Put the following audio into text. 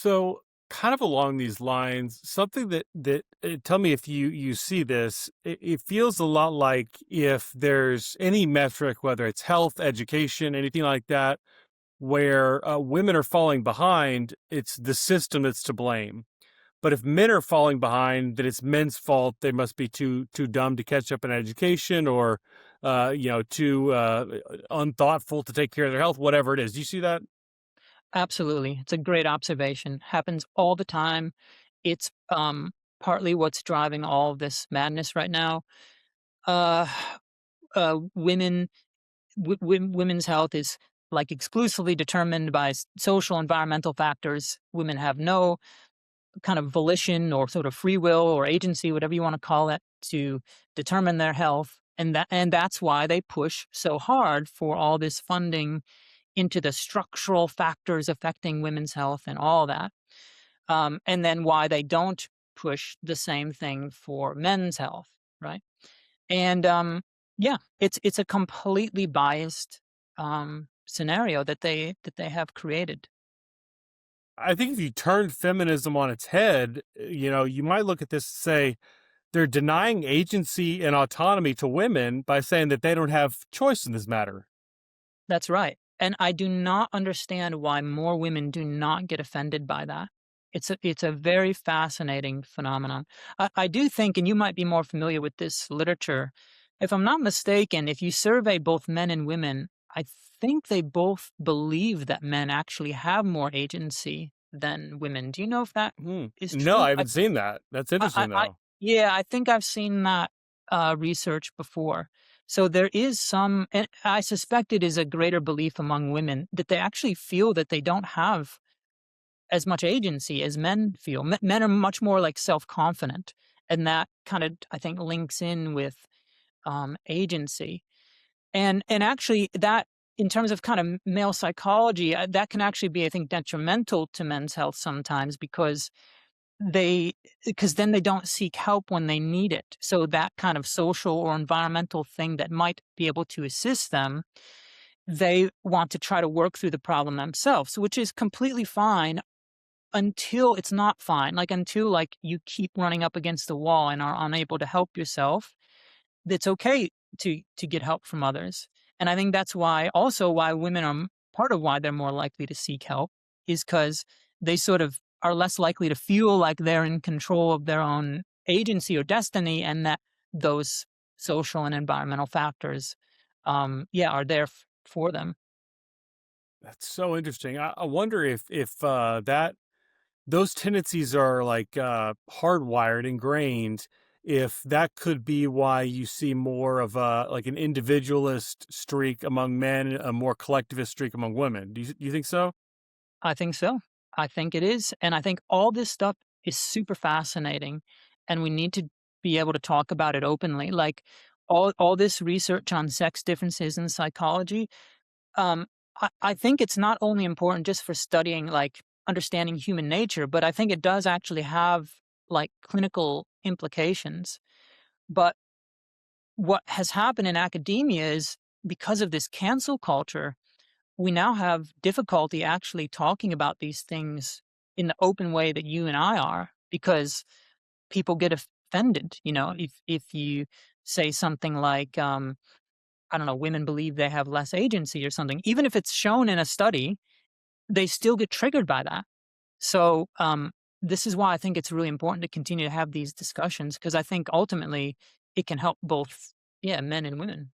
So, kind of along these lines, something that tell me if you see this. It feels a lot like if there's any metric, whether it's health, education, anything like that, where women are falling behind, it's the system that's to blame. But if men are falling behind, then it's men's fault. They must be too dumb to catch up in education, or too unthoughtful to take care of their health. Whatever it is, do you see that? Absolutely. It's a great observation. Happens all the time. It's partly what's driving all of this madness right now. Uh, women, women's health is like exclusively determined by social environmental factors. Women have no kind of volition or sort of free will or agency, whatever you want to call it, to determine their health. And that's why they push so hard for all this funding into the structural factors affecting women's health and all that. And then why they don't push the same thing for men's health, right? And yeah, it's a completely biased scenario that they have created. I think if you turn feminism on its head, you might look at this and say they're denying agency and autonomy to women by saying that they don't have choice in this matter. That's right. And I do not understand why more women do not get offended by that. It's a very fascinating phenomenon. I do think, and you might be more familiar with this literature, if I'm not mistaken, if you survey both men and women, I think they both believe that men actually have more agency than women. Do you know if that Hmm. is No, true? I haven't seen that. That's I interesting, I though. yeah, I think I've seen that, research before. So there is some, and I suspect it is a greater belief among women that they actually feel that they don't have as much agency as men feel. Men are much more, like, self-confident, and that kinda, I think, links in with, agency. And actually that, in terms of kind of male psychology, that can actually be, I think, detrimental to men's health sometimes they because then they don't seek help when they need it. So that kind of social or environmental thing that might be able to assist them, they want to try to work through the problem themselves, which is completely fine until it's not fine. Like until like you keep running up against the wall and are unable to help yourself, it's okay to get help from others. And I think that's why also why women are part of why they're more likely to seek help is because they sort of are less likely to feel like they're in control of their own agency or destiny, and that those social and environmental factors, yeah, are there for them. That's so interesting. I wonder if that those tendencies are like hardwired, ingrained. If that could be why you see more of a like an individualist streak among men, a more collectivist streak among women. Do you think so? I think so. I think it is. And I think all this stuff is super fascinating. And we need to be able to talk about it openly. Like all this research on sex differences in psychology, I think it's not only important just for studying, like understanding human nature, but I think it does actually have like clinical implications. But what has happened in academia is because of this cancel culture, we now have difficulty actually talking about these things in the open way that you and I are, because people get offended. If you say something like, I don't know, women believe they have less agency or something, even if it's shown in a study, they still get triggered by that. So, this is why I think it's really important to continue to have these discussions because I think ultimately it can help both, yeah, men and women.